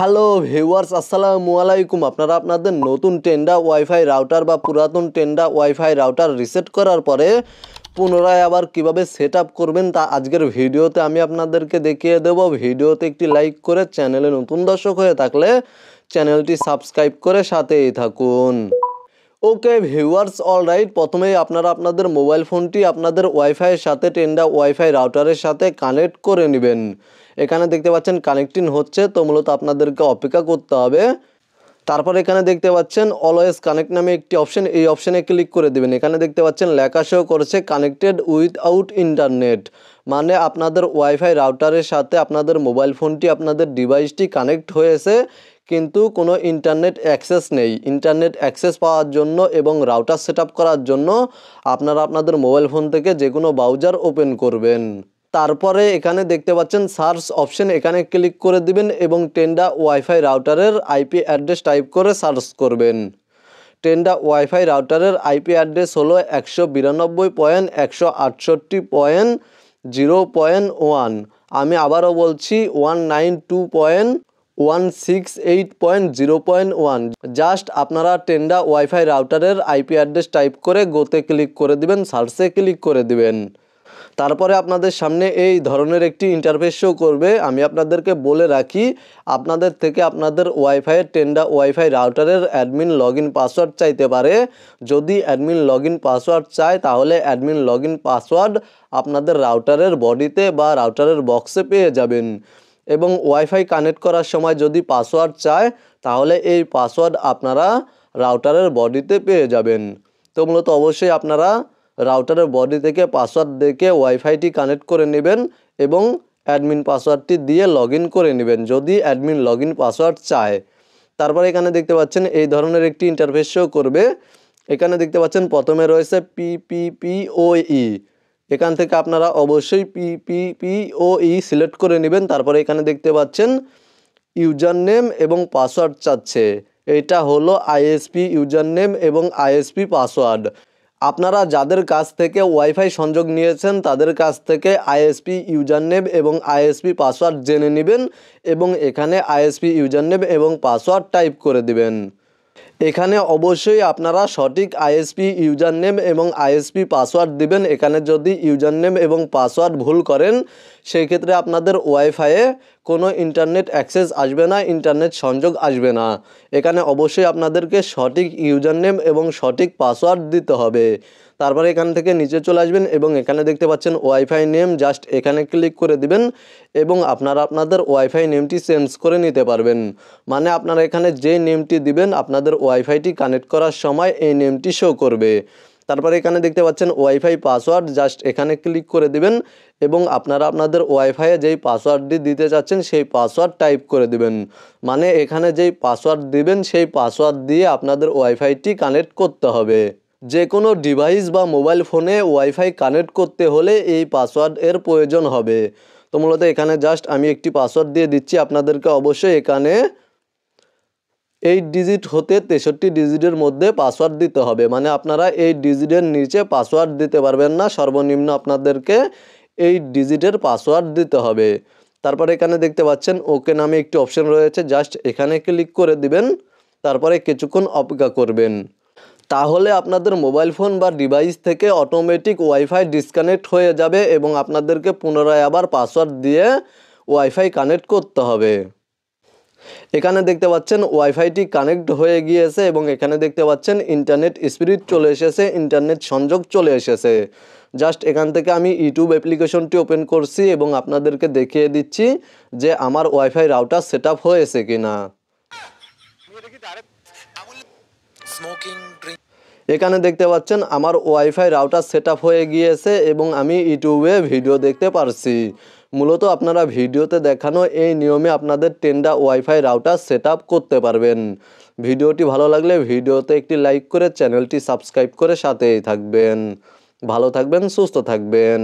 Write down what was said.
Hello viewers, আসসালামু আলাইকুম। আপনারা আপনাদের নতুন টেন্ডা ওয়াইফাই রাউটার বা পুরাতন টেন্ডা ওয়াইফাই রাউটার রিসেট করার পরে পুনরায় আবার কিভাবে সেট আপ করবেন তা আজকের ভিডিওতে আমি আপনাদেরকে দেখিয়ে দেব। ভিডিওতে একটি লাইক করে চ্যানেলে নতুন দর্শক হয়ে থাকলে চ্যানেলটি সাবস্ক্রাইব করে সাথেই থাকুন। ওকে ভিউয়ার্স, অলরাইট, প্রথমেই আপনারা আপনাদের মোবাইল ফোনটি আপনাদের ওয়াইফাইয়ের সাথে টেন্ডা ওয়াইফাই রাউটারের সাথে কানেক্ট করে নেবেন। এখানে দেখতে পাচ্ছেন কানেক্টিং হচ্ছে, তো মূলত আপনাদেরকে অপেক্ষা করতে হবে। তারপর এখানে দেখতে পাচ্ছেন অলওয়েজ কানেক্ট নামে একটি অপশন, এই অপশানে ক্লিক করে দেবেন। এখানে দেখতে পাচ্ছেন লেখা শো করেছে কানেক্টেড উইথআউট ইন্টারনেট, মানে আপনাদের ওয়াইফাই রাউটারের সাথে আপনাদের মোবাইল ফোনটি আপনাদের ডিভাইসটি কানেক্ট হয়েছে, কিন্তু কোনো ইন্টারনেট অ্যাক্সেস নেই। ইন্টারনেট অ্যাক্সেস পাওয়ার জন্য এবং রাউটার সেট আপ করার জন্য আপনারা আপনাদের মোবাইল ফোন থেকে যে কোনো ব্রাউজার ওপেন করবেন। তারপরে এখানে দেখতে পাচ্ছেন সার্চ অপশন, এখানে ক্লিক করে দিবেন এবং টেন্ডা ওয়াইফাই রাউটারের আইপি অ্যাড্রেস টাইপ করে সার্চ করবেন। টেন্ডা ওয়াইফাই রাউটারের আইপি অ্যাড্রেস হলো 192.168.0.1। আমি আবারও বলছি 192.168.0.1। জাস্ট আপনারা টেন্ডা ওয়াইফাই রাউটারের আইপি অ্যাড্রেস টাইপ করে গোতে ক্লিক করে দিবেন, সার্চে ক্লিক করে দিবেন। তারপরে আপনাদের সামনে এই ধরনের একটি ইন্টারফেস শো করবে। আমি আপনাদেরকে বলে রাখি, আপনাদের থেকে আপনাদের ওয়াইফাইয়ের টেন্ডা ওয়াইফাই রাউটারের অ্যাডমিন লগইন পাসওয়ার্ড চাইতে পারে। যদি অ্যাডমিন লগইন পাসওয়ার্ড চায় তাহলে অ্যাডমিন লগইন পাসওয়ার্ড আপনাদের রাউটারের বডিতে বা রাউটারের বক্সে পেয়ে যাবেন। এবং ওয়াইফাই কানেক্ট করার সময় যদি পাসওয়ার্ড চায় তাহলে এই পাসওয়ার্ড আপনারা রাউটারের বডিতে পেয়ে যাবেন। তো মূলত অবশ্যই আপনারা রাউটারের বডি থেকে পাসওয়ার্ড দেখে ওয়াইফাইটি কানেক্ট করে নেবেন এবং অ্যাডমিন পাসওয়ার্ডটি দিয়ে লগইন করে নেবেন যদি অ্যাডমিন লগইন পাসওয়ার্ড চায়। তারপর এখানে দেখতে পাচ্ছেন এই ধরনের একটি ইন্টারফেস শো করবে। এখানে দেখতে পাচ্ছেন প্রথমে রয়েছে PPPoE। এখান থেকে আপনারা অবশ্যই PPPoE সিলেক্ট করে নেবেন। তারপরে এখানে দেখতে পাচ্ছেন ইউজার নেম এবং পাসওয়ার্ড চাচ্ছে। এটা হলো আইএসপি ইউজার নেম এবং আইএসপি পাসওয়ার্ড। আপনারা যাদের কাছ থেকে ওয়াইফাই সংযোগ নিয়েছেন তাদের কাছ থেকে আইএসপি ইউজার নেম এবং আইএসপি পাসওয়ার্ড জেনে নেবেন এবং এখানে আইএসপি ইউজার নেম এবং পাসওয়ার্ড টাইপ করে দিবেন। এখানে অবশ্যই আপনারা সঠিক আইএসপি ইউজার নেম এবং আইএসপি পাসওয়ার্ড দিবেন। এখানে যদি ইউজার নেম এবং পাসওয়ার্ড ভুল করেন সেই ক্ষেত্রে আপনাদের ওয়াইফাইয়ে কোনো ইন্টারনেট অ্যাক্সেস আসবে না, ইন্টারনেট সংযোগ আসবে না। এখানে অবশ্যই আপনাদেরকে সঠিক ইউজার নেম এবং সঠিক পাসওয়ার্ড দিতে হবে। তারপরে এখান থেকে নিচে চলে আসবেন এবং এখানে দেখতে পাচ্ছেন ওয়াইফাই নেম, জাস্ট এখানে ক্লিক করে দিবেন এবং আপনারা আপনাদের ওয়াইফাই নেমটি চেঞ্জ করে নিতে পারবেন। মানে আপনারা এখানে যে নেমটি দিবেন আপনাদের ওয়াইফাইটি কানেক্ট করার সময় এই নেমটি শো করবে। তারপরে এখানে দেখতে পাচ্ছেন ওয়াইফাই পাসওয়ার্ড, জাস্ট এখানে ক্লিক করে দিবেন এবং আপনারা আপনাদের ওয়াইফাইয়ে যেই পাসওয়ার্ডটি দিতে চাচ্ছেন সেই পাসওয়ার্ড টাইপ করে দিবেন। মানে এখানে যেই পাসওয়ার্ড দিবেন সেই পাসওয়ার্ড দিয়ে আপনাদের ওয়াইফাইটি কানেক্ট করতে হবে। যে কোনো ডিভাইস বা মোবাইল ফোনে ওয়াইফাই কানেক্ট করতে হলে এই পাসওয়ার্ড এর প্রয়োজন হবে। তো মূলত এখানে জাস্ট আমি একটি পাসওয়ার্ড দিয়ে দিচ্ছি। আপনাদেরকে অবশ্যই এখানে 8 ডিজিট হতে 63 ডিজিটের মধ্যে পাসওয়ার্ড দিতে হবে। মানে আপনারা 8 ডিজিটের নিচে পাসওয়ার্ড দিতে পারবেন না, সর্বনিম্ন আপনাদেরকে 8 ডিজিটের পাসওয়ার্ড দিতে হবে। তারপরে এখানে দেখতে পাচ্ছেন ওকে নামে একটি অপশন রয়েছে, জাস্ট এখানে ক্লিক করে দিবেন। তারপরে কিছুক্ষণ অপেক্ষা করবেন। তাহলে আপনাদের মোবাইল ফোন বা ডিভাইস থেকে অটোমেটিক ওয়াইফাই ডিসকানেক্ট হয়ে যাবে এবং আপনাদেরকে পুনরায় আবার পাসওয়ার্ড দিয়ে ওয়াইফাই কানেক্ট করতে হবে। এখানে দেখতে পাচ্ছেন ওয়াইফাইটি কানেক্ট হয়ে গিয়েছে এবং এখানে দেখতে পাচ্ছেন ইন্টারনেট স্পিড চলে এসেছে, ইন্টারনেট সংযোগ চলে এসেছে। জাস্ট এখান থেকে আমি ইউটিউব অ্যাপ্লিকেশনটি ওপেন করছি এবং আপনাদেরকে দেখিয়ে দিচ্ছি যে আমার ওয়াইফাই রাউটার সেট আপ হয়েছে কিনা। এখানে দেখতে পাচ্ছেন আমার ওয়াইফাই রাউটার সেট আপ হয়ে গিয়েছে এবং আমি ইউটিউবে ভিডিও দেখতে পারছি। মূলত আপনারা ভিডিওতে দেখানো এই নিয়মে আপনাদের Tenda wifi router set up করতে পারবেন। ভিডিওটি ভালো লাগলে ভিডিওতে একটি লাইক করে চ্যানেলটি সাবস্ক্রাইব করে সাথেই থাকবেন। ভালো থাকবেন, সুস্থ থাকবেন।